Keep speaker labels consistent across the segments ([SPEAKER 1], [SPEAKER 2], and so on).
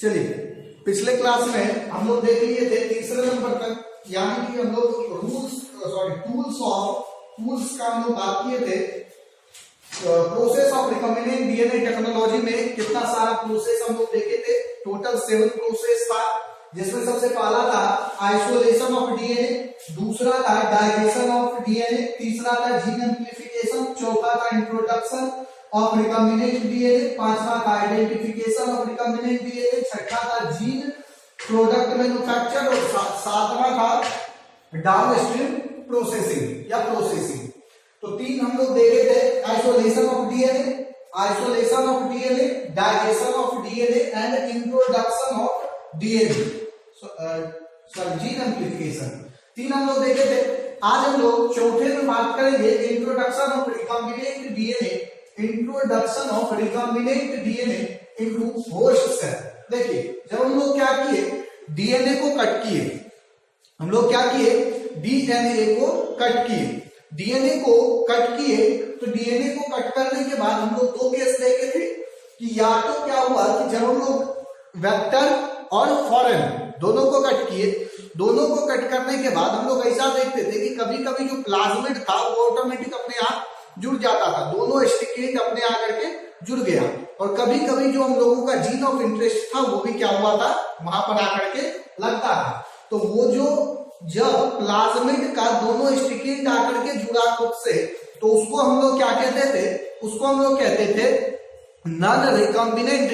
[SPEAKER 1] चलिए, पिछले क्लास में हम लोग देख लिए थे तीसरे नंबर तक, यानी कि हम लोग टूल्स का हम लोग बात किए थे। Process of recombinant DNA technology में कितना सारा प्रोसेस हम लोग देखे थे, टोटल 7 प्रोसेस था, जिसमें सबसे पहला था आइसोलेशन ऑफ डीएनए, दूसरा था डाइजेशन ऑफ डीएनए, तीसरा था जीन एम्प्लीफिकेशन, चौथा था इंट्रोडक्शन ऑफ रिकॉम्बिनेंट डीएनए, पांचवा था आइडेंटिफिकेशन ऑफ रिकॉम्बिनेंट डीएनए, छठा था जीन प्रोडक्ट मैन्युफैक्चर और सातवां था डाउनस्ट्रीम प्रोसेसिंग या प्रोसेसिंग। तो 3 हम लोग देखे थे, isolation of DNA, digestion of DNA and introduction of DNA, sorry gene amplification. 3 हम लोग देखे थे। आज हम लोग चौथे में बात करेंगे introduction of recombinant DNA into host cell. देखिए, जब हम लोग क्या किए, डीएनए को कट किए, डीएनए को कट किए, तो डीएनए को कट करने के बाद हम लोग 2 केस देखे थे कि या तो क्या हुआ कि जब हम लोग वेक्टर और फॉरेन दोनों को कट किए, दोनों को कट करने के बाद हम लोग ऐसा देखते थे कि कभी कभी जो प्लाज्मिड था वो ऑटोमेटिक अपने आप जुड़ जाता था, दोनों स्टिकेज अपने आकर के जुड़ गया, और कभी कभी जो हम लोगों का जीन ऑफ इंटरेस्ट था वो भी क्या हुआ था, वहां पर आकर के लगता था। तो वो जो जब प्लाज्मिड का दोनों स्टिकेज आकर के जुड़ा खुद से, तो उसको हम लोग क्या कहते थे, नॉन रिकॉम्बिनेंट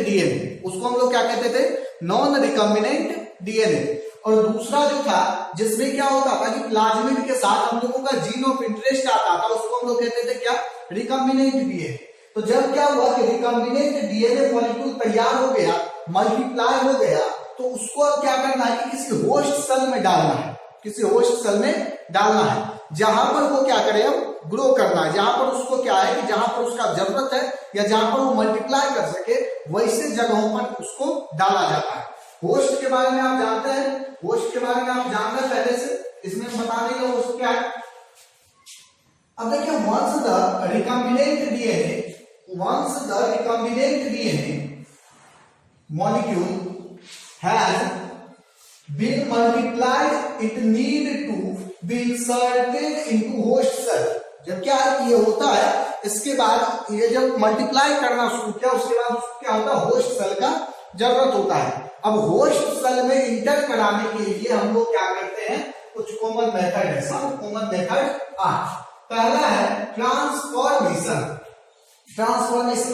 [SPEAKER 1] डीएनए। और दूसरा जो था जिसमें क्या होता था कि प्लाज्मिड के साथ हम लोगों का जीन ऑफ इंटरेस्ट आता था, उसको हम लोग कहते थे क्या, रिकॉम्बिनेंट डीएनए। तो जब क्या हुआ कि रिकॉम्बिनेंट डीएनए मॉलिक्यूल तैयार हो गया, मल्टीप्लाई हो गया, तो उसको अब क्या करना है कि किसी होस्ट सेल में डालना है, जहां पर वो क्या करे, अब ग्रो करना है, जहां पर उसको क्या है कि जहां पर उसका जरूरत है या जहां पर वो मल्टीप्लाई कर सके, वैसे जगहों पर उसको डाला जाता है। होस्ट के बारे में आप जानते हैं, पहले से, इसमें बताने का होस्ट क्या है। अब देखिए, once the recombinant DNA molecule has been multiplied, it need to be inserted into host cell। जब क्या ये होता है, इसके बाद ये जब मल्टीप्लाई करना शुरू किया, उसके बाद उसको क्या होता है, होस्ट सेल का जरूरत होता है। अब होस्ट सेल में इंटर कराने के लिए हम लोग क्या करते हैं, कुछ कॉमन मेथड है, सब कॉमन मेथड 8। पहला है ट्रांसफॉर्मेशन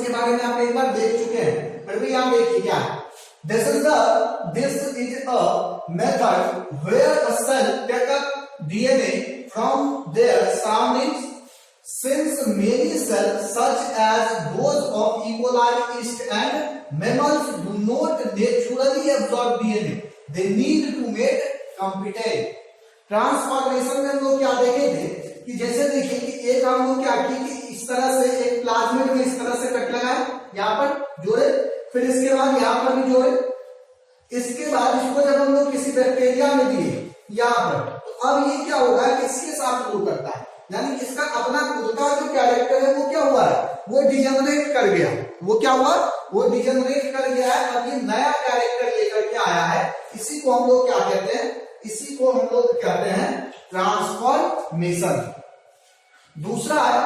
[SPEAKER 1] के बारे में आप एक बार देख चुके हैं, फिर भी आप देखिए क्या है। This is a method where a cell take up DNA from their surroundings. Since many cells, such as those of E. coli, yeast, and mammals, do not naturally absorb DNA, they need to make competent। Transformation में हम लोग क्या देखे थे कि जैसे देखिए कि एक हम लोग क्या किए कि इस तरह से एक प्लाज्मिड में इस तरह से कट लगाए, यहाँ पर जोड़े, फिर इसके बाद यहाँ पर भी जोड़े, इसके बाद इसको जब हम लोग किसी बैक्टीरिया में दिए यहाँ पर, तो अब ये क्या होगा कि इसके साथ ग्रो करता है, यानी कि इसका अपना खुद का जो कैरेक्टर है वो क्या हुआ है, वो डिजेनरेट कर गया, वो डिजेनरेट कर गया है। अब ये नया कैरेक्टर लेकर के आया है, इसी को हम लोग क्या कहते हैं, ट्रांसफॉर्मेशन। दूसरा है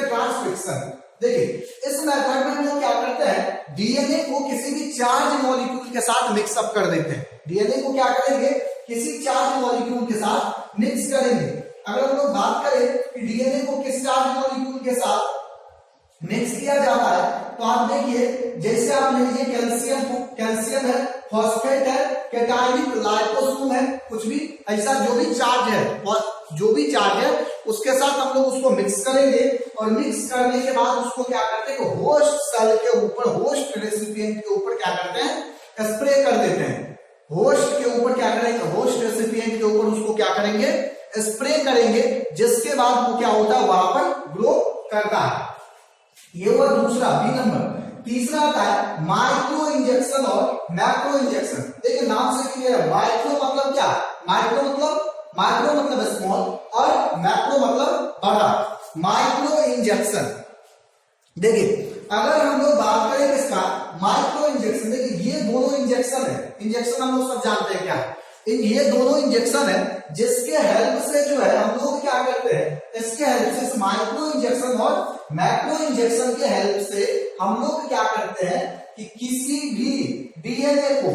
[SPEAKER 1] ट्रांसक्रिप्शन। देखिए, इस मेथड में हम लोग क्या करते हैं, डीएनए को किसी भी चार्ज मॉलिक्यूल के साथ मिक्सअप कर देते हैं। डीएनए को क्या करेंगे, किसी चार्ज मॉलिक्यूल के साथ मिक्स करेंगे। अगर हम लोग बात करें कि डीएनए को किस चार्ज मॉलिक्यूल के साथ मिक्स किया जाता है, तो आप देखिए, जैसे आप लीजिए कैल्शियम है, फॉस्फेट है, कैटायनिक लाइपोसोम है, कुछ भी ऐसा जो भी चार्ज है उसके साथ हम लोग उसको मिक्स करेंगे, और मिक्स करने के बाद उसको क्या करते हैं, होस्ट सेल के ऊपर, होस्ट रेसिपिएंट के ऊपर क्या करते हैं, स्प्रे कर देते हैं। होस्ट के ऊपर क्या करेंगे, होस्ट रेसिपिएंट के ऊपर उसको क्या करेंगे, स्प्रे करेंगे, जिसके बाद वो क्या होता है, वहां पर ग्रो करता है। ये हुआ दूसरा, बी नंबर। तीसरा आता है माइक्रो इंजेक्शन और मैक्रो इंजेक्शन। देखिए, नाम से क्लियर है, माइक्रो मतलब क्या, माइक्रो मतलब स्मॉल और मैक्रो मतलब बड़ा। माइक्रो इंजेक्शन, देखिए अगर हम लोग बात करें किसका, माइक्रो इंजेक्शन, देखिए ये दोनों इंजेक्शन है, इंजेक्शन हम लोग सब जानते हैं क्या, ये दोनों इंजेक्शन है जिसके हेल्प से जो है हम लोग क्या करते हैं, इसके हेल्प से, माइक्रो इंजेक्शन और मैक्रो इंजेक्शन के हेल्प से हम लोग क्या करते हैं कि किसी भी डीएनए को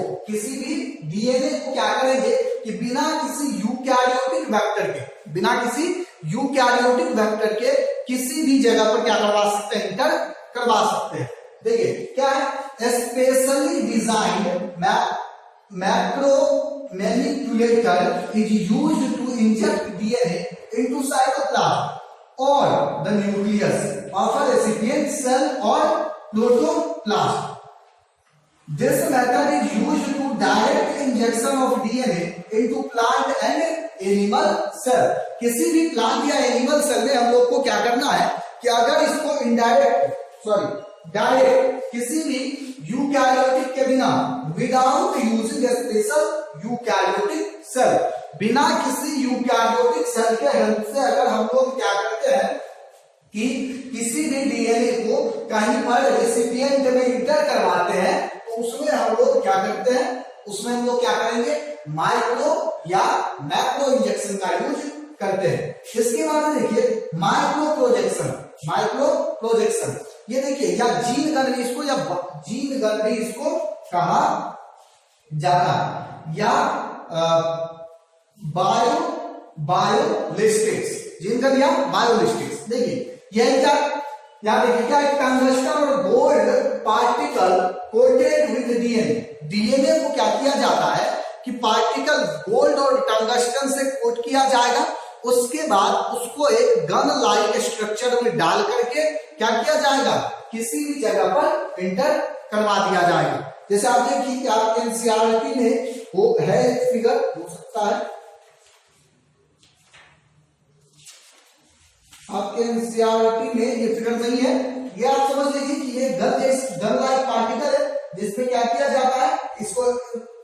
[SPEAKER 1] क्या करेंगे कि बिना किसी यूकैरियोटिक वेक्टर के किसी भी जगह पर क्या करवा सकते हैं, इंटर करवा सकते हैं। देखिए क्या है, specially designed macro manipulator is used to inject DNA into cytoplasm और the nucleus of a recipient cell और protoplasm. This method is used to direct injection of DNA into plant and animal cell। किसी भी plant या animal cell में हम लोग को क्या करना है कि अगर इसको डायरेक्ट किसी भी यूकैरियोटिक के बिना, without using special eukaryotic cell, बिना किसी यूकैरियोटिक सेल के हेल्प से अगर हम लोग क्या करते हैं कि किसी भी डीएनए को कहीं पर रेसिपिएंट में इंटर करवाते हैं, तो उसमें हम लोग क्या करते हैं, उसमें हम लोग क्या करेंगे, माइक्रो या मैक्रो इंजेक्शन का यूज करते हैं। इसके बाद देखिए माइक्रो प्रोजेक्शन, ये देखिए या जीन गन भी इसको कहा जाता है, या बायोलिस्टिक्स, जीन गन या बायोलिस्टिक्स। देखिए यह क्या देखिए क्या, टंगस्टन और gold particle coated with DNA को क्या किया जाता है कि पार्टिकल गोल्ड और टंगस्टन से कोट किया जाएगा, उसके बाद उसको एक गन लाइक स्ट्रक्चर में डाल करके क्या किया जाएगा, किसी भी जगह पर इंटर करवा दिया जाएगा। जैसे आप देखिए कि आपके एनसीईआरटी में वो है फिगर, हो सकता है आपके एनसीईआरटी में ये फिगर नहीं है, ये आप समझ लीजिए कि ये गन लाइक पार्टिकल है जिसपे क्या किया जाता है, इसको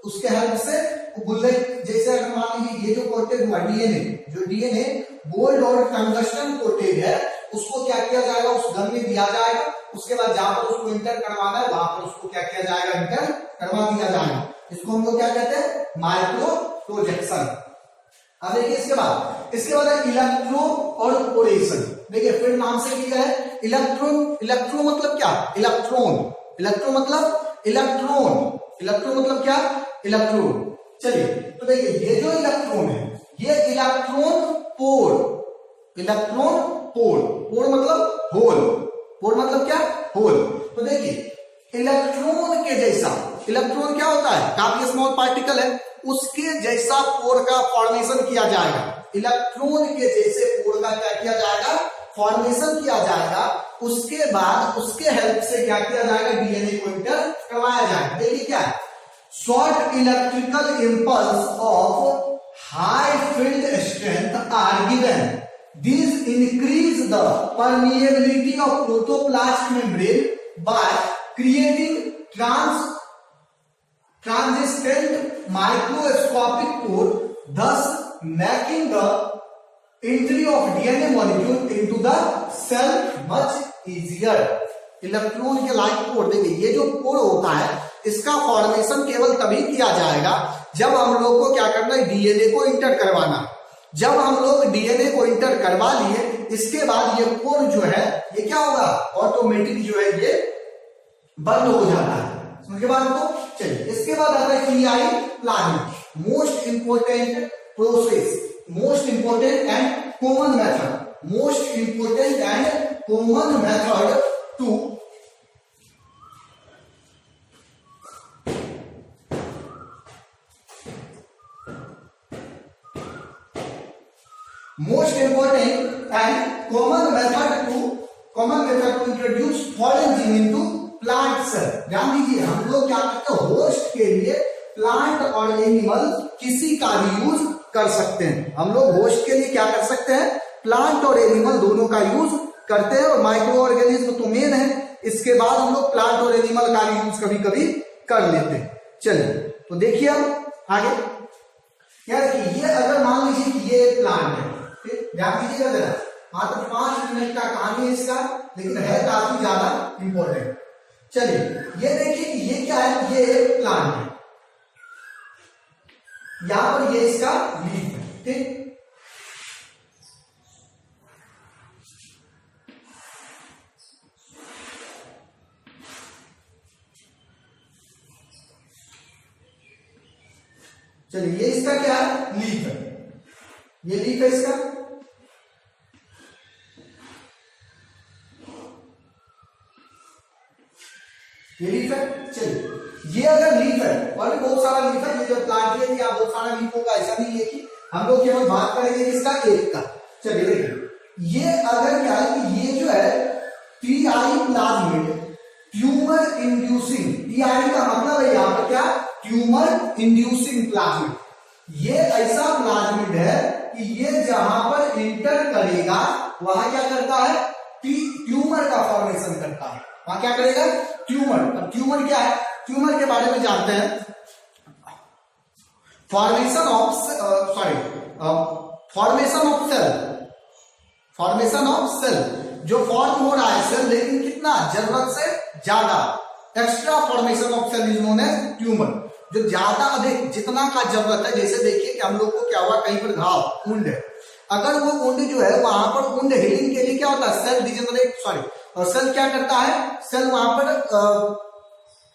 [SPEAKER 1] उसके हेल्प से बुलेट, जैसे अगर मान लीजिए ये जो कोटेड हुआ डीएनए गोल्ड और टंगस्टन कोटेड है, उसको क्या किया जाएगा, उस गन में दिया जाएगा, उसके बाद जहां पर उसको इंटर करवाना है वहां पर उसको क्या किया जाएगा, इंटर करवा दिया जाएगा। इसको हम लोग क्या कहते हैं, माइक्रो प्रोजेक्शन। अब देखिए इसके बाद इलेक्ट्रो और पोरेशन। देखिए फिर नाम से किया है इलेक्ट्रो मतलब क्या, इलेक्ट्रो मतलब क्या, इलेक्ट्रॉन। चलिए तो देखिए ये जो इलेक्ट्रॉन है, ये इलेक्ट्रॉन पोर मतलब होल, पोर मतलब क्या, होल। तो देखिए इलेक्ट्रॉन के जैसा, इलेक्ट्रॉन क्या होता है, काफी स्मॉल पार्टिकल है, उसके जैसा पोर का फॉर्मेशन किया जाएगा, इलेक्ट्रॉन के जैसे पोर का क्या किया जाएगा, फॉर्मेशन किया जाएगा। उसके बाद उसके हेल्प से क्या किया जाएगा, डीएनए को इंटर करवाया जाएगा। देखिए क्या है, short electrical impulse of high field strength are given, these increase the permeability of protoplasm membrane by creating transistent microscopic pore, thus making the entry of DNA molecule into the cell much easier। Electron के like पोर, देखिए ये जो पोर होता है इसका formation केवल तभी किया जाएगा जब हम लोग को क्या करना है, डीएनए को इंटर करवाना। जब हम लोग डीएनए को इंटर करवा लिए, इसके बाद ये पोर जो है ये क्या होगा, ऑटोमेटिक जो है ये बंद हो जाता है। समझ के बाद तो चलिए इसके बाद आता है PI planning, most important process, most important and common method to introduce foreign gene into plant cell. ध्यान दीजिए हम लोग क्या करते हैं, होस्ट के लिए प्लांट और एनिमल किसी का भी यूज कर सकते हैं। हम लोग होस्ट के लिए क्या कर सकते हैं, प्लांट और एनिमल दोनों का यूज करते हैं, और माइक्रो ऑर्गेनिज्म तो मेन है, इसके बाद हम लोग प्लांट और एनिमल का भी यूज कभी कभी कर लेते हैं। चलिए तो देखिए अब आगे यार, ये अगर मान लीजिए कि ये प्लांट है, ध्यान दीजिएगा जरा, मात्र 5 मिनट का कहानी है इसका, लेकिन है काफी ज्यादा इंपॉर्टेंट। चलिए ये देखिए कि ये क्या है, ये एक प्लांट है, यहां पर ये इसका लीफ है, ठीक। चलिए ये इसका क्या है, लीफ है, ये लीफ है इसका। ये लीफ है। चलिए ये अगर लीफ है, और भी बहुत सारा लीफ है, ये जो प्लांट है या बहुत सारा लीफ होगा, ऐसा नहीं है कि हम लोग केवल बात करेंगे इसका एक का। चलिए देखिए ये अगर क्या है कि ये जो है TI plasmid tumour inducing, TI का मतलब है यहां पर क्या, ट्यूमर इंड्यूसिंग प्लाज्मिड। ये ऐसा प्लाज्मिड है कि ये जहां पर इंटर करेगा वहां क्या करता है, ट्यूमर का फॉर्मेशन करता है, वहां क्या करेगा, ट्यूमर। अब ट्यूमर क्या है, ट्यूमर के बारे में जानते हैं। फॉर्मेशन ऑफ सेल जो फॉर्म हो रहा है सेल, लेकिन कितना, जरूरत से ज्यादा, extra formation of cell is known as tumour. जो ज्यादा अधिक जितना का जरूरत है, जैसे देखिए कि हम लोग को क्या हुआ, कहीं पर घाव, वुंड है, अगर वो वुंड जो है वहां पर वुंड हीलिंग के लिए क्या होता है, सेल डिजेनरेट, सेल क्या करता है, सेल वहां पर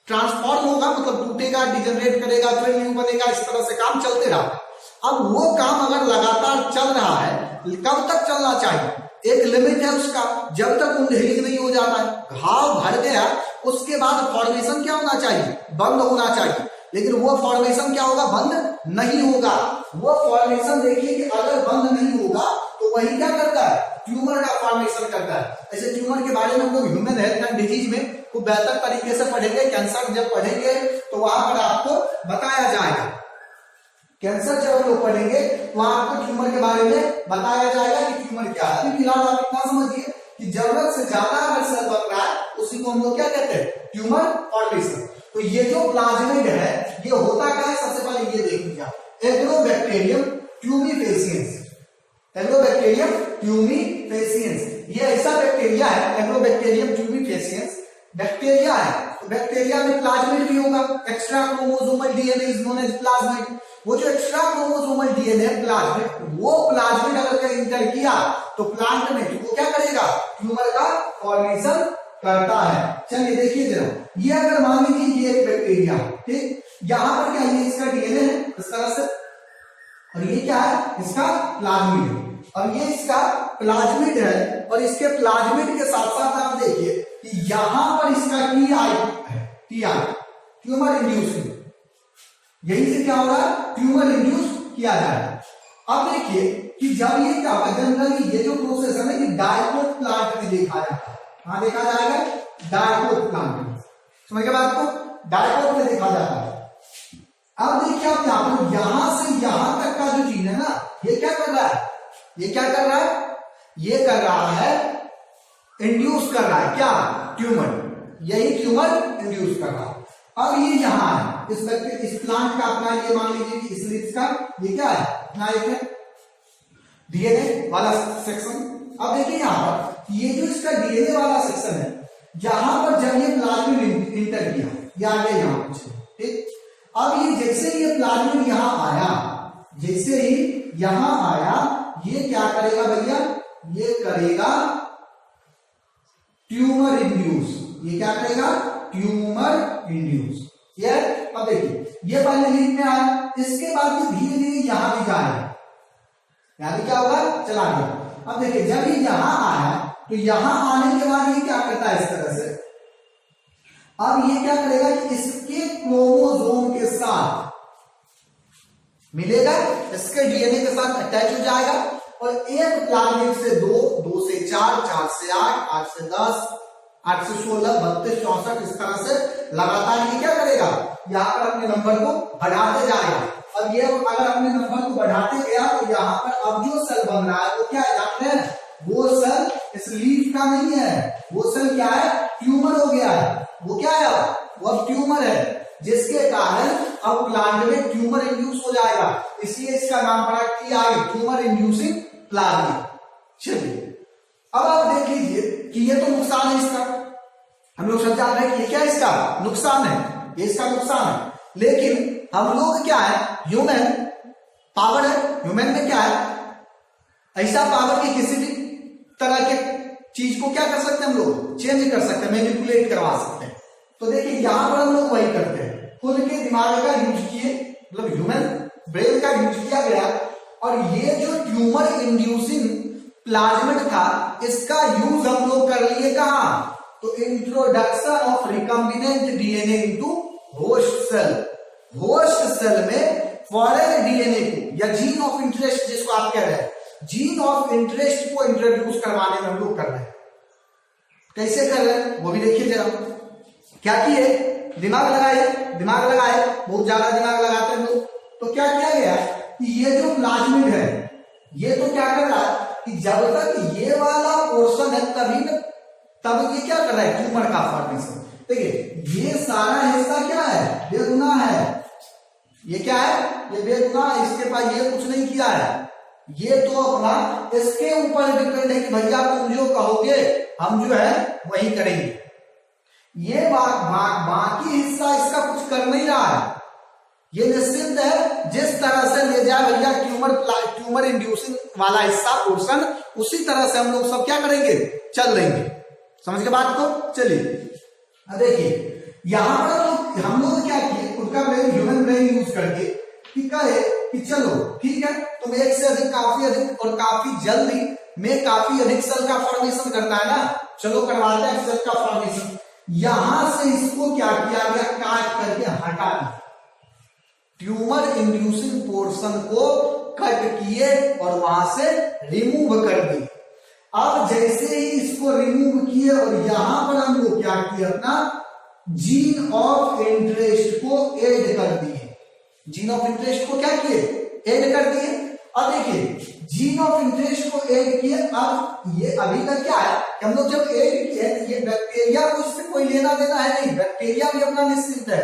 [SPEAKER 1] ट्रांसफॉर्म होगा, मतलब टूटेगा, डिजेनरेट करेगा, फिर न्यू बनेगा, इस तरह से काम चलते रहा। अब वो काम अगर लगातार चल रहा है, कब तक चलना चाहिए, एक लिमिट है उसका, जब तक वुंड हीलिंग नहीं हो जाता है, घाव भर गया, उसके बाद फॉर्मेशन क्या होना चाहिए, बंद होना चाहिए। लेकिन वो फॉर्मेशन क्या होगा, बंद नहीं होगा। वो फॉर्मेशन देखिए कि अगर बंद नहीं होगा तो वही क्या करता है, ट्यूमर का फॉर्मेशन करता है। ऐसे ट्यूमर के बारे में हम लोग ह्यूमन हेल्थ एंड डिजीज में खूब बेहतर तरीके से पढ़ेंगे, कैंसर जब पढ़ेंगे तो वहां पर आपको बताया जाएगा, कैंसर जब हम लोग पढ़ेंगे वहां आपको ट्यूमर के बारे में बताया जाएगा कि ट्यूमर क्या है। फिलहाल आप इतना समझिए कि जरूरत से ज्यादा अगर सेल बन रहा है उसी को हम लोग क्या कहते हैं, ट्यूमर फॉर्मेशन। तो ये जो प्लाज्मिड है ये होता क्या है, सबसे पहले ये देख लीजिए, एग्रोबैक्टीरियम ट्यूमिफेसिएंस, एग्रोबैक्टीरियम ट्यूमिफेसिएंस, ये ऐसा बैक्टीरिया है, एग्रोबैक्टीरियम ट्यूमिफेसिएंस बैक्टीरिया है। तो बैक्टीरिया में प्लाज्मिड भी होगा, extra chromosomal DNA is known as plasmid. वो जो एक्स्ट्रा क्रोमोसोमल डीएनए प्लाज्मिड, वो प्लाज्मिड अगर इंटर किया तो प्लांट में वो क्या करेगा, ट्यूमर का फॉर्मेशन करता है। चलिए देखिए जरा, ये अगर मान लीजिए ये एक बैक्टीरिया, ठीक, यहां पर क्या, ये इसका डीएनए है इस तरह से, और ये क्या है, इसका प्लाज्मिड है, और ये इसका प्लाज्मिड है, और इसके प्लाज्मिड के साथ साथ आप देखिए कि यहां पर इसका टीआई है, टीआई ट्यूमर इंड्यूसिंग, यही से क्या हो रहा है, ट्यूमर इंड्यूस किया जा रहा है। अब देखिए कि जब ये क्या होगा, जनरली ये जो प्रोसेस है ना, ये डायकोट प्लांट में देखा जाता है। कहां देखा जाएगा, डायकोट प्लांट में, समझ गए बात को, डायकोट में देखा जाता है। अब देखिए आप यहां पर, यहां से यहां तक का जो चीज है ना, ये क्या कर रहा है, ये क्या कर रहा है, ये कर रहा है, इंड्यूस कर रहा है क्या, ट्यूमर, यही ट्यूमर इंड्यूस कर रहा है। अब ये यहां है, इस प्लांट का अपना, ये मान लीजिए कि इस लीफ का ये क्या है, अपना एक डीएनए वाला सेक्शन। अब देखिए यहां पर ये जो इसका डीएनए वाला सेक्शन है, यहां पर जब ये प्लाज्मिड इंटर किया, ये आ गया यहां कुछ, ठीक। अब ये जैसे ये प्लाज्मिड यहां आया, जैसे ही यहां आया, ये क्या करेगा भैया, ये करेगा ट्यूमर इंड्यूस, ये क्या करेगा, ट्यूमर इंड्यूस। ये अब देखिए ये पहले लीफ में आया, इसके बाद ये धीरे धीरे यहां भी जाएगा, यहां भी क्या होगा, चला गया। अब देखिए जब ये यहां आया तो यहां आने के बाद ये क्या करता है, इस तरह से, अब ये क्या करेगा कि इसके क्रोमोसोम के साथ मिलेगा, इसके डीएनए के साथ अटैच हो जाएगा, और एक प्लाज्मिड से 2, 2 से 4, 4 से 8, 8 से 10, 8 से 16, 32, 64, इस तरह से लगातार ये क्या करेगा, यहाँ पर अपने नंबर को बढ़ाते जाएगा। अब ये अगर अपने नंबर को बढ़ाते गया तो यहाँ पर अब जो सेल बन रहा है वो क्या है, जानते हैं, वो सेल इस लीफ का नहीं है, वो सेल क्या है, ट्यूमर हो गया है। वो क्या है, वो अब ट्यूमर है, जिसके कारण अब प्लांट में ट्यूमर इंड्यूस हो जाएगा, इसलिए इसका नाम पड़ा टीआई, ट्यूमर इंड्यूसिंग प्लाज्मिड। चलिए अब आप देख लीजिए कि ये तो नुकसान है इसका, हम लोग सब जान रहे हैं कि ये क्या है, इसका नुकसान है, ये इसका नुकसान है। लेकिन हम लोग क्या है, ह्यूमन पावर है, ह्यूमन में क्या है, ऐसा पावर की किसी भी तरह के चीज को क्या कर सकते हैं, हम लोग चेंज कर सकते हैं, मैनिपुलेट करवा सकते हैं। तो देखिए यहां पर हम लोग वही करते हैं, खुद के दिमाग का यूज किए, मतलब ह्यूमन ब्रेन का यूज किया गया, और ये जो ट्यूमर इंड्यूसिंग प्लाज्मिड था इसका यूज हम लोग कर लिए कहां, तो introduction of recombinant DNA into host cell. Host cell में फॉरेन डीएनए को या जीन ऑफ इंटरेस्ट जिसको आप कह रहे हैं, जीन ऑफ इंटरेस्ट को इंट्रोड्यूस करवाने में हम लोग कर रहे हैं। कैसे कर रहे हैं वो भी देखिए जरा। क्या किए, दिमाग लगाए, दिमाग लगाए, बहुत ज्यादा दिमाग लगाते हैं लोग। तो क्या किया गया कि ये जो प्लाज्मिड है ये तो क्या कर रहा है कि जब तक ये वाला पोर्शन है तब ये क्या कर रहा है, ट्यूमर का फॉर्मेशन। देखिए ये सारा हिस्सा क्या है, बेगुनाह है, ये क्या है, ये बेगुनाह है, इसके पास ये कुछ नहीं किया है, ये तो अपना इसके ऊपर डिपेंड है कि भैया तुम जो कहोगे हम जो है वही करेंगे। ये बाकी हिस्सा इसका कुछ कर नहीं रहा है, ये निश्चित है जिस तरह से ले जाए भैया ट्यूमर इंड्यूसिंग वाला हिस्सा पोर्शन, उसी तरह से हम लोग सब क्या करेंगे, चल लेंगे। समझ के बात को, चलिए देखिए यहां पर तो हम लोग क्या किए, खुद का ब्रेन, ह्यूमन ब्रेन यूज करके कि कहे कि चलो ठीक है, तुम एक से अधिक, काफी अधिक और काफी जल्दी में काफी अधिक सेल का फॉर्मेशन करना है ना, चलो करवाते हैं सेल का फॉर्मेशन। यहां से इसको क्या किया गया, काट करके हटा दिया, ट्यूमर इंड्यूसिंग पोर्शन को कट किए और वहां से रिमूव कर दिए। अब जैसे ही इसको रिमूव किए और यहां पर हम लोग क्या किए, अपना जीन ऑफ इंटरेस्ट को ऐड कर दिए, जीन ऑफ इंटरेस्ट को क्या किए, ऐड कर दिए। अब देखिए जीन ऑफ इंटरेस्ट को ऐड किए, अब ये अभी तक क्या है कि हम लोग जब ऐड किए, ये बैक्टीरिया को इससे कोई लेना देना है नहीं, बैक्टीरिया भी अपना निश्चित है,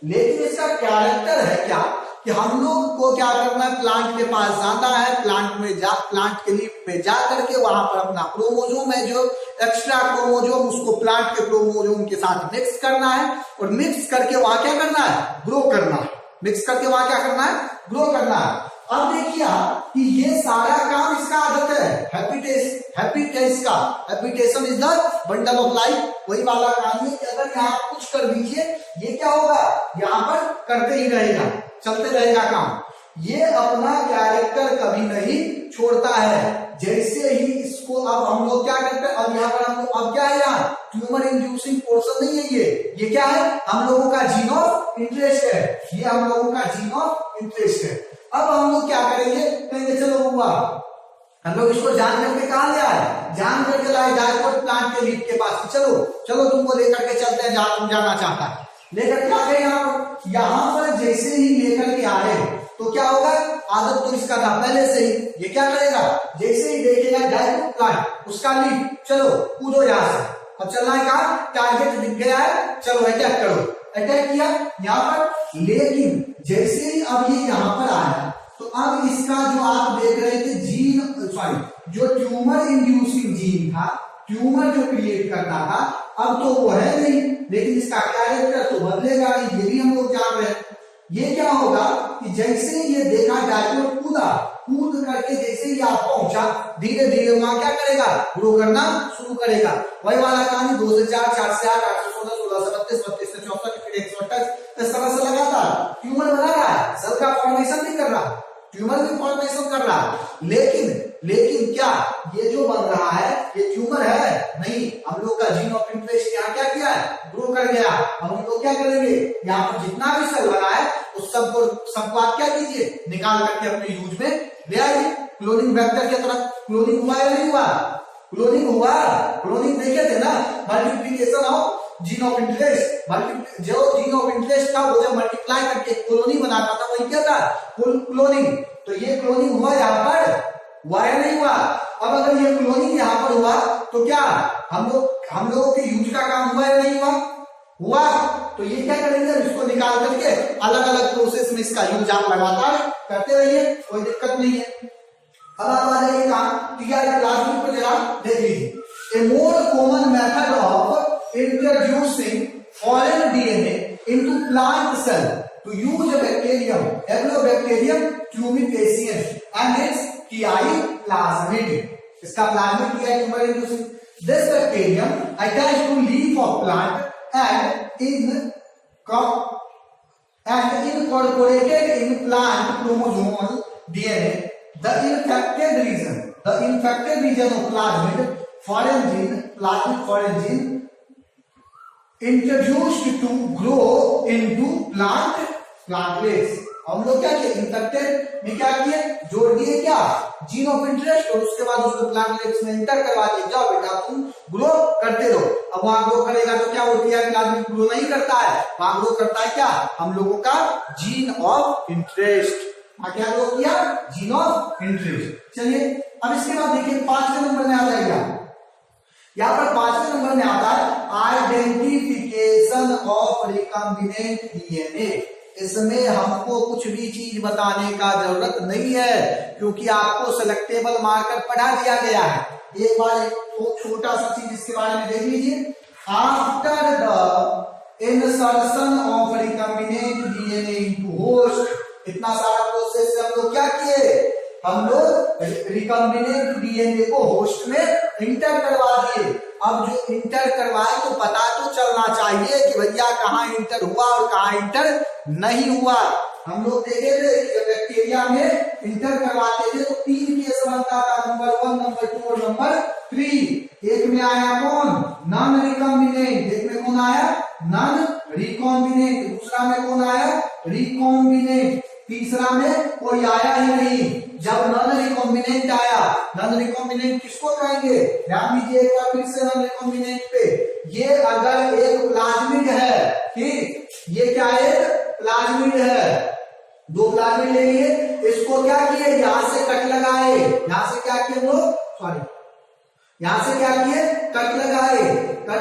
[SPEAKER 1] लेकिन इसका कैरेक्टर है क्या कि हम लोग को क्या करना है, प्लांट के पास जाना है, प्लांट के लीफ पे जा करके वहां पर अपना क्रोमोजोम है जो एक्स्ट्रा क्रोमोजोम, उसको प्लांट के क्रोमोजोम के साथ मिक्स करना है, और मिक्स करके वहां क्या करना है, ग्रो करना है, मिक्स करके वहां क्या करना है, ग्रो करना है। अब देखिए कि ये सारा काम इसका आदत है, habitation is the bundle of life, वही वाला काम है कि अगर यहाँ कुछ कर दीजिए ये क्या होगा, यहाँ पर करते ही रहेगा, चलते रहेगा काम, ये अपना कैरेक्टर कभी नहीं छोड़ता है। जैसे ही इसको अब हम लोग क्या करते हैं, अब यहाँ पर हम लोग, अब क्या है, यहाँ ट्यूमर इंड्यूसिंग पोर्शन नहीं है, ये क्या है, हम लोगों का जीन ऑफ इंटरेस्ट है, ये हम लोगों का जीन ऑफ इंटरेस्ट है। अब हम लोग क्या करेंगे, कहेंगे चलो हुआ, हम लोग इसको जान करके कहा ले आए, जान करके लाए डायरेक्ट प्लांट के लीफ के पास, चलो तुमको लेकर के चलते हैं, तुम जाना चाहता है, लेकर के आ गए यहाँ पर जैसे ही लेकर के आए तो क्या होगा, आदत तो इसका था पहले से ही, ये क्या करेगा, जैसे ही देखेगा डायरेक्ट प्लांट, उसका लीफ, चलो कूदो यहाँ से, अब चलना है कहा, टारगेट दिख गया है, चलो अटैक करो, अटैक किया यहाँ पर। लेकिन जैसे ही अब ये यहाँ पर आया तो अब इसका जो आप देख रहे थे जो ट्यूमर इंड्यूसिंग जीन था, ट्यूमर जो क्रिएट करता था, अब तो वो है नहीं, लेकिन इसका कैरेक्टर तो बदलेगा नहीं, ये भी हम लोग जान रहे हैं। ये क्या होगा कि जैसे ही ये देखा डायरेक्ट कूद करके जैसे ही आप पहुंचा, धीरे धीरे वहां क्या करेगा, ग्रो करना शुरू करेगा, वही वाला कहानी 2 से 4, 4 से 8, 8 से 16, 16 से 32, 32 से 64, फिर 128, इस तरह से लगातार ट्यूमर बना रहा है, सेल का फॉर्मेशन नहीं कर रहा, ट्यूमर भी फॉर्मेशन कर रहा है, लेकिन क्या ये जो बन रहा है ये ट्यूमर है नहीं, हम लोग का जीन ऑफ इंटरेस्ट यहाँ क्या किया है, ग्रो कर गया। अब हम लोग क्या करेंगे, यहाँ पर जितना भी सेल लगा है उस सबको आप क्या कीजिए, निकाल करके अपने यूज में ले आइए। क्लोनिंग वेक्टर की तरह क्लोनिंग हुआ या नहीं हुआ, क्लोनिंग हुआ, क्लोनिंग देखे थे ना, multiplication of gene of interest, जो जीन ऑफ इंटरेस्ट था वो जब मल्टीप्लाई करके कॉलोनी बनाता था वही क्या था, क्लोनिंग। तो ये क्लोनिंग हुआ यहाँ पर, हुआ या नहीं हुआ। अब अगर ये क्लोनिंग यहाँ पर हुआ तो क्या हम लोगों के यूज का काम हुआ या नहीं हुआ, तो ये क्या करेंगे, इसको निकाल करके अलग अलग प्रोसेस में इसका यूज आप लगातार करते रहिए, कोई दिक्कत नहीं है। अब आप आ जाइए कहां, ठीक है, प्लाज्मिड को जरा देख लीजिए। A more common method of introducing foreign DNA into plant cell to use a bacterium, Agrobacterium tumefaciens and its TI plasmid. इसका plasmid TI tumefaciens. This bacterium attached to leaf of plant and incorporated in plant chromosomal DNA. The infected region of plasmid foreign gene introduced to grow into plantleets. हम लोग क्या किए, infected में क्या किए, जोड़ दिए क्या, जीन ऑफ इंटरेस्ट, और उसके बाद उसको प्लांटलेट्स में इंटर करवा दिए, जाओ बेटा तुम ग्रो करते रहो। अब वहां ग्रो करेगा तो क्या होती है, प्लांट ग्रो नहीं करता है, वहां ग्रो करता है क्या, हम लोगों का जीन ऑफ इंटरेस्ट। क्या ग्रो किया, जीन ऑफ इंटरेस्ट। चलिए अब इसके बाद देखिए 5वें नंबर में आ जाएगा, यहाँ पर 5वें नंबर में आता है आइडेंटिफिकेशन ऑफ रिकॉम्बिनेंट डीएनए। इसमें हमको कुछ भी चीज बताने का जरूरत नहीं है, क्योंकि आपको सेलेक्टेबल मार्कर पढ़ा दिया गया है। एक बार छोटा सा चीज इसके बारे में देख लीजिए। After the insertion of recombinant DNA into host, इतना सारा प्रोसेस से हम लोग क्या किए, हम लोग रिकॉम्बिनेंट डीएनए को होस्ट में इंटर करवा दिए। अब जो इंटर करवाए तो पता तो चलना चाहिए कि भैया कहाँ इंटर हुआ और कहाँ इंटर नहीं हुआ। हम लोग देखे थे जब बैक्टीरिया में इंटर करवाते थे तो 3 केस बनता था, नंबर 1, नंबर 2 और नंबर 3। एक में आया कौन, नॉन रिकॉम्बिनेंट, एक में कौन आया, नॉन रिकॉम्बिनेंट, दूसरा में कौन आया, रिकॉम्बिनेंट, तीसरा में कोई आया ही नहीं। जब नॉन रिकॉम्बिनेंट आया, नॉन रिकॉम्बिनेंट किसको कहेंगे, ध्यान दीजिए एक बार फिर से नॉन रिकॉम्बिनेंट पे। ये अगर एक प्लाज्मिड है, ठीक, ये क्या है, प्लाज्मिड है, 2 प्लाज्मिड ले लिए, इसको क्या किए, यहां से कट लगाए, यहां से क्या किए लोग, सॉरी यहां से क्या किए, कट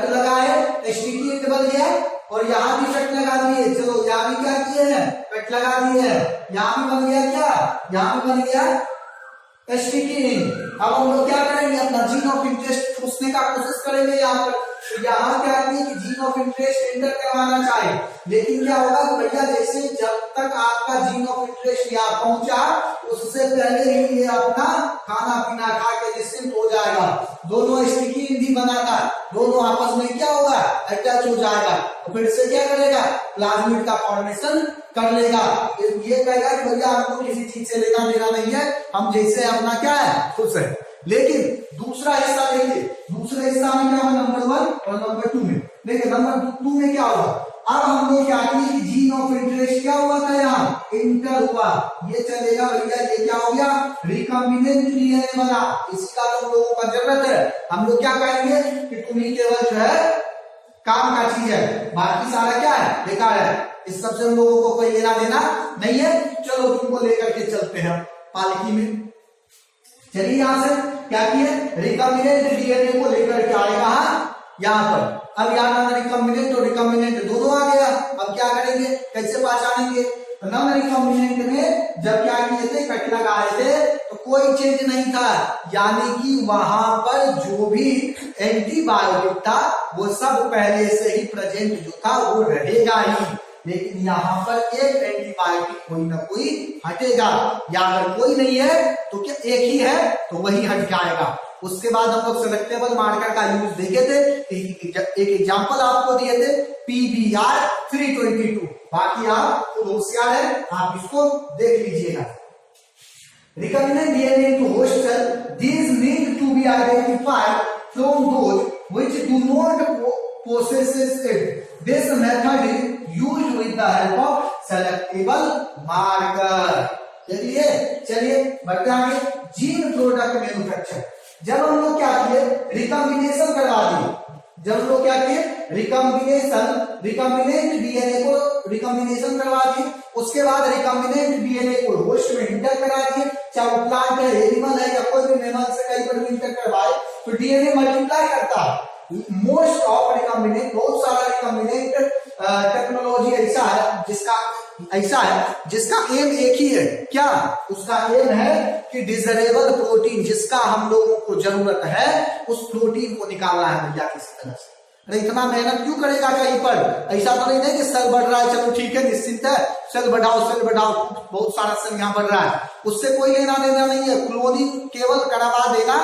[SPEAKER 1] लगाए, एसटीटी बन गया, और यहाँ भी कट लगा दिए। चलो यहाँ भी क्या किए हैं, कट लगा दिए हैं, यहाँ भी बन गया क्या, यहाँ भी बन गया एसटीटी। अब हम लोग क्या करेंगे, अपना जीन ऑफ इंटरेस्ट पूछने का कोशिश करेंगे यहाँ पर। तो यहाँ क्या है कि जीन ऑफ इंटरेस्ट एंटर करवाना चाहिए, लेकिन क्या होगा कि भैया जैसे जब तक आपका जीन ऑफ इंटरेस्ट यहाँ पहुंचा उससे पहले ही ये अपना खाना पीना खा के निश्चिंत हो जाएगा। दोनों स्टिकी भी बनाता, दोनों आपस में क्या होगा, अटैच हो जाएगा, तो फिर से क्या करेगा, प्लाज्मिड का फॉर्मेशन कर लेगा। ये कहेगा कि भैया हमको किसी चीज से लेना देना नहीं है, हम जैसे अपना क्या है खुश है। लेकिन दूसरा हिस्सा देखिए, दूसरे हिस्सा में क्या होगा, नंबर 1 और नंबर 2 में। देखिए नंबर 2 में क्या होगा, अब हम लोग क्या किए कि जीन ऑफ इंटरेस्ट क्या हुआ था, यहाँ इंटर हुआ, ये चलेगा भैया, ये क्या हो गया, रिकॉम्बिनेंट डीएनए बना। इसका तो हम लोगों का जरूरत है, हम लोग क्या कहेंगे कि तुम्हें केवल जो है काम का चीज है, बाकी सारा क्या है, बेकार है, इस सबसे हम लोगों को कोई लेना देना नहीं है। चलो तुमको लेकर के चलते हैं पालकी में। चलिए यहां से क्या किए, रिकॉम्बिनेंट डीएनए को लेकर के आए कहा, यहाँ पर। अब यहाँ नॉन रिकॉम्बिनेंट और रिकॉम्बिनेंट दोनों आ गया। अब क्या करेंगे, कैसे पहचानेंगे, तो नॉन रिकॉम्बिनेंट में जब क्या किए थे, कट लगाए थे तो कोई चेंज नहीं था, यानी कि वहां पर जो भी एंटीबायोटिक था वो सब पहले से ही प्रेजेंट जो था वो रहेगा ही। लेकिन यहाँ पर एक एंटीबायोटिक कोई ना कोई हटेगा, या अगर कोई नहीं है तो क्या एक ही है तो वही हट जाएगा। उसके बाद हम लोग सेलेक्टेबल मार्कर का यूज देखे थे, एक एग्जांपल आपको दिए थे PBr 322, बाकी आप होशियार है, आप इसको देख लीजिएगा। Recombinant DNA to host cell, these need to be identified from those which do not possess it. This method is used with the help of selectable marker. चलिए बढ़ते आगे, जीन प्रोडक्ट मैन्युफैक्चर। जब हम लोग क्या किए, रिकॉम्बिनेशन करवा दिए, जब हम लोग क्या किए, रिकॉम्बिनेंट डीएनए को रिकॉम्बिनेशन करवा दिए, उसके बाद रिकॉम्बिनेंट डीएनए को होस्ट में इंटर करा दिए, चाहे वो प्लांट है, एनिमल है, या कोई भी मेमल से कहीं पर भी इंटर करवाए तो डीएनए मल्टीप्लाई करता है। मोस्ट ऑफ रिकॉम्बिनेंट, बहुत सारा रिकॉम्बिनेंट टेक्नोलॉजी ऐसा है जिसका एम एक ही है। क्या उसका एम है? कि डिजरेबल प्रोटीन, जिसका हम लोगों को जरूरत है, उस प्रोटीन को निकालना है भैया किसी तरह से। अरे इतना मेहनत क्यों करेगा कहीं पर? ऐसा तो नहीं कि सेल बढ़ रहा है, चलो ठीक है, निश्चिंत है, सेल बढ़ाओ, बहुत सारा सेल यहाँ बढ़ रहा है, उससे कोई लेना देना नहीं है। क्लोनिंग केवल करवा देना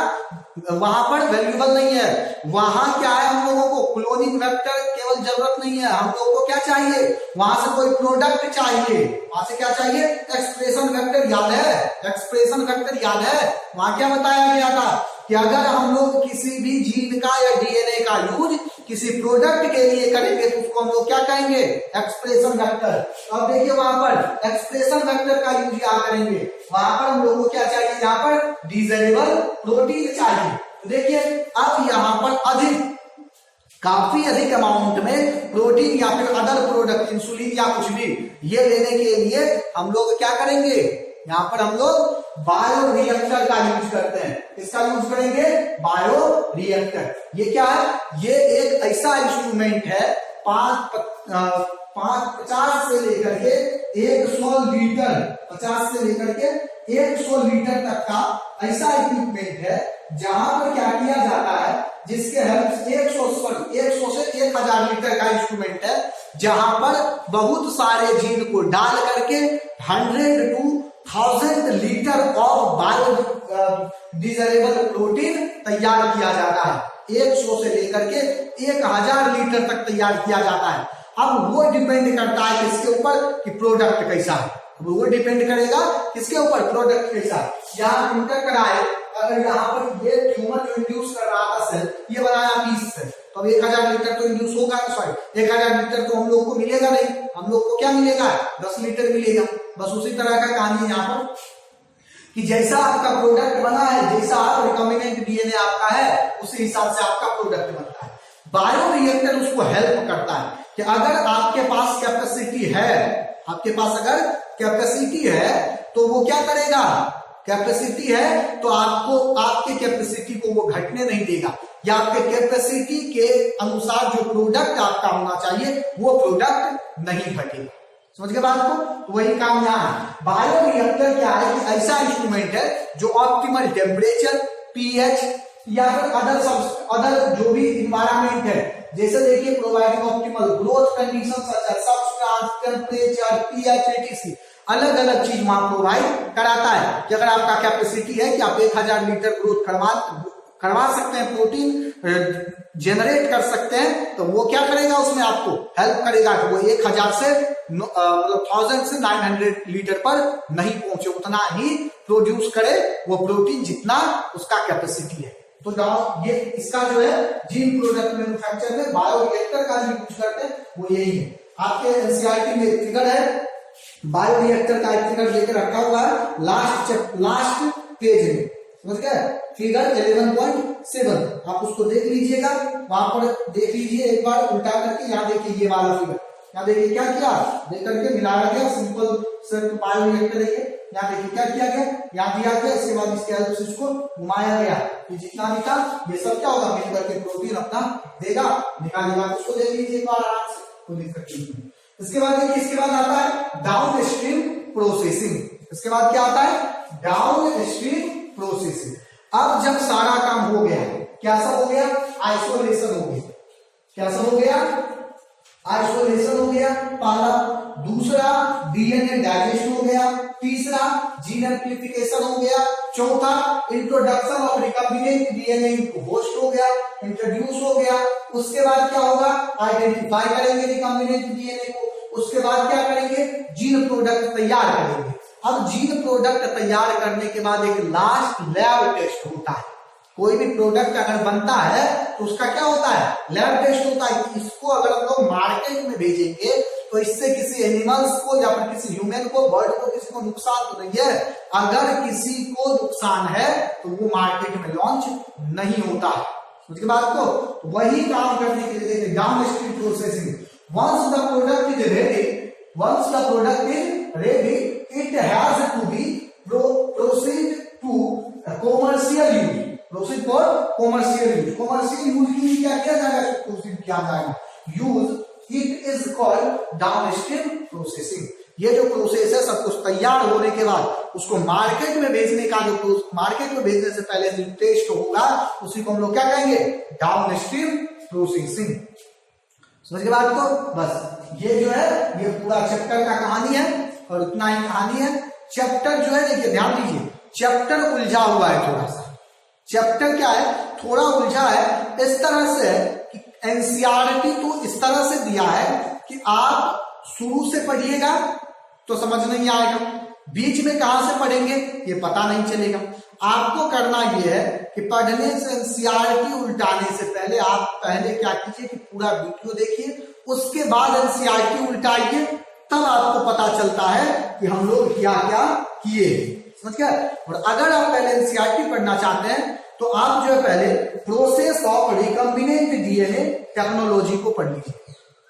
[SPEAKER 1] वहां पर वैल्यूबल नहीं है। वहां क्या है, हम लोगों को क्लोनिंग वेक्टर केवल जरूरत नहीं है, हम लोगों को क्या चाहिए? वहां से कोई प्रोडक्ट चाहिए। वहां से क्या चाहिए? एक्सप्रेशन वेक्टर याद है? एक्सप्रेशन वेक्टर याद है? वहां क्या बताया गया था कि अगर हम लोग किसी भी जीन का या डीएनए का यूज किसी प्रोडक्ट के लिए करेंगे तो उसको हम लोग क्या कहेंगे? Expression vector. अब देखिए वहां पर एक्सप्रेशन वेक्टर का यूज यहाँ करेंगे, वहां पर हम लोगों को क्या चाहिए? यहाँ पर डिजाइरेबल प्रोटीन चाहिए। तो देखिए अब यहाँ पर काफी अधिक अमाउंट में प्रोटीन या फिर अदर प्रोडक्ट, इंसुलिन या कुछ भी, ये लेने के लिए हम लोग क्या करेंगे? यहाँ पर हम लोग बायो रिएक्टर का यूज करते हैं। किसका यूज करेंगे? Bio reactor. ये क्या है? ये एक ऐसा इंस्ट्रूमेंट है 50 से लेकर के 100 लीटर, 50 से लेकर के 100 लीटर तक का ऐसा इक्विपमेंट है जहां पर क्या किया जाता है, जिसके हेल्प से 100 से 1000 लीटर का इंस्ट्रूमेंट है, जहां पर बहुत सारे जीन को डाल करके 100 to 1000 litre of bio desirable protein तैयार किया जाता है। 100 से लेकर के 1000 लीटर तक तैयार किया जाता है। अब वो डिपेंड करता है किसके ऊपर? कि प्रोडक्ट कैसा है। वो डिपेंड करेगा किसके ऊपर? प्रोडक्ट कैसा है। यहाँ इंटर कराए, अगर यहाँ पर ये ट्यूमर जो इंड्यूस कर रहा था सेल, ये बनाया 20 से, तो अब 1000 लीटर तो इंड्यूस होगा, सॉरी 1000 लीटर तो हम लोग को मिलेगा नहीं, हम लोग को क्या मिलेगा? 10 लीटर मिलेगा। बस उसी तरह का कहानी है यहाँ पर कि जैसा आपका प्रोडक्ट बना है, जैसा आप रिकॉम्बिनेंट डीएनए आपका है, उसी हिसाब से आपका प्रोडक्ट बनता है। बायो रिएक्टर उसको हेल्प करता है कि अगर आपके पास कैपेसिटी है, आपके पास अगर कैपेसिटी है तो वो क्या करेगा? कैपेसिटी है तो आपको आपके कैपेसिटी को वो घटने नहीं देगा, या आपके कैपेसिटी के अनुसार जो प्रोडक्ट आपका होना चाहिए वो प्रोडक्ट नहीं घटेगा। समझ गए बात को? तो वही काम यहाँ है। बायो रिएक्टर क्या है? कि ऐसा इंस्ट्रूमेंट है जो ऑप्टिमल टेम्परेचर, पीएच या फिर अदर जो भी इन्वायरमेंट है, जैसे देखिए providing optimal growth condition such as substance, temperature, pH, etc, अलग अलग चीज वहां प्रोवाइड कराता है। कि अगर आपका कैपेसिटी है कि आप 1000 लीटर ग्रोथ करवा सकते हैं, प्रोटीन जनरेट कर सकते हैं, तो वो क्या करेगा? उसमें आपको हेल्प करेगा कि वो 1000 से मतलब 1000 से 900 लीटर पर नहीं पहुंचे, उतना ही प्रोड्यूस करे वो प्रोटीन जितना उसका कैपेसिटी है। तो ये इसका जो है जीन प्रोडक्ट मैन्युफैक्चर में बायो रिएक्टर का जो यूज करते हैं वो यही है। आपके एनसीईआरटी में एक फिगर है, बायो रिएक्टर का एक फिगर लेकर रखा हुआ है लास्ट पेज में, समझ गए? फिगर 11.7 आप उसको देख लीजिएगा, वहां पर देख लीजिए एक बार उल्टा करके। यहाँ देखिए ये वाला फिगर, यहाँ देखिए क्या किया, देख करके मिलाया गया, सिंपल सिर्फ बायो रिएक्टर है। यहाँ देखिए क्या किया गया, यहाँ दिया गया, इसके बाद इसके हेल्प से इसको घुमाया गया कि जितना भी था ये सब क्या होगा? मिलकर के प्रोटीन अपना देगा, निकालेगा। तो उसको देख लीजिए एक बार आराम से, कोई दिक्कत नहीं। इसके बाद देखिए, इसके बाद आता है डाउन स्ट्रीम प्रोसेसिंग। इसके बाद क्या आता है? Down stream processing. अब जब सारा काम हो गया, क्या सब हो गया? आइसोलेशन हो गया। क्या सब हो गया? आइसोलेशन हो गया पहला। दूसरा डीएनए डाइजेस्ट हो गया। तीसरा जीन एम्प्लीफिकेशन हो गया। चौथा introduction of recombinant DNA into host हो गया, इंट्रोड्यूस हो गया। उसके बाद क्या होगा? आइडेंटिफाई करेंगे रिकॉम्बिनेंट डीएनए को। उसके बाद क्या करेंगे? जीन प्रोडक्ट तैयार करेंगे। अब जीन प्रोडक्ट तैयार करने के बाद एक लास्ट लैब टेस्ट होता है। कोई भी प्रोडक्ट अगर बनता है तो उसका क्या होता है? लैब टेस्ट होता है। इसको अगर हम लोग मार्केट में भेजेंगे तो इससे किसी एनिमल्स को या फिर किसी ह्यूमन को, बर्ड को, किसी को नुकसान तो नहीं है। अगर किसी को नुकसान है तो वो मार्केट में लॉन्च नहीं होता है। उसके बाद को तो वही काम करने के लिए downstream processing. Once the product is ready, it has to be proceed to commercial use. Proceed for commercial use, commercial use के लिए क्या किया जाएगा, प्रोसीड किया जाएगा, use it is called downstream processing. ये जो प्रोसेस है सब कुछ तैयार होने के बाद उसको मार्केट में भेजने का जो मार्केट में भेजने से पहले जो टेस्ट होगा उसी को हम लोग क्या कहेंगे, डाउनस्ट्रीम प्रोसेसिंग। समझ के बात को, बस ये जो है ये पूरा चैप्टर का कहानी है और इतना ही कहानी है। चैप्टर जो है देखिए ध्यान दीजिए, चैप्टर उलझा हुआ है थोड़ा सा, चैप्टर क्या है थोड़ा उलझा है, इस तरह से कि एनसीईआरटी तो इस तरह से दिया है कि आप शुरू से पढ़िएगा तो समझ नहीं आएगा, बीच में कहां से पढ़ेंगे ये पता नहीं चलेगा। आपको करना यह है कि पढ़ने से एनसीईआरटी उल्टाने से पहले आप पहले क्या कीजिए कि पूरा वीडियो देखिए, उसके बाद एनसीईआरटी उल्टाइए, तब आपको पता चलता है कि हम लोग क्या क्या किए। समझ गए। और अगर आप पहले एनसीईआरटी पढ़ना चाहते हैं तो आप जो है पहले process of recombinant DNA technology को पढ़ लीजिए।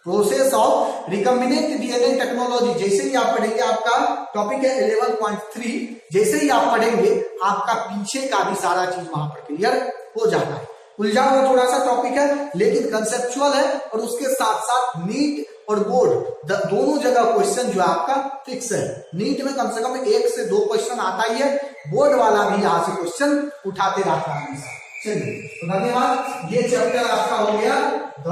[SPEAKER 1] Process of recombinant DNA technology जैसे ही आप पढ़ेंगे, आपका टॉपिक है 11.3, जैसे ही आप पढ़ेंगे आपका पीछे का भी सारा चीज वहां पर क्लियर हो जाता है। उलझा हुआ थोड़ा सा टॉपिक है लेकिन कंसेप्चुअल है, और उसके साथ साथ नीट और बोर्ड दोनों जगह क्वेश्चन जो है आपका फिक्स है। नीट में कम से कम 1 से 2 क्वेश्चन आता ही है, बोर्ड वाला भी यहाँ से क्वेश्चन उठाते रहता है। चलिए तो धन्यवाद, ये चैप्टर आपका हो गया द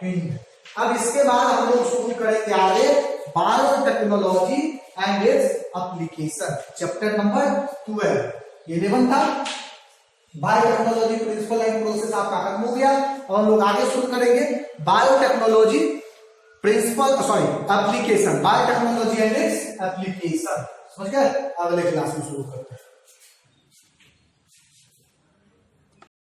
[SPEAKER 1] हिंट। अब इसके बाद हम लोग शुरू करेंगे आगे biotechnology and its application, chapter number 12। 11 था बायोटेक्नोलॉजी प्रिंसिपल एंड प्रोसेस, आपका खत्म हो गया और हम लोग आगे शुरू करेंगे biotechnology principle application, biotechnology and its application. समझ गए, अगले क्लास में शुरू करते हैं।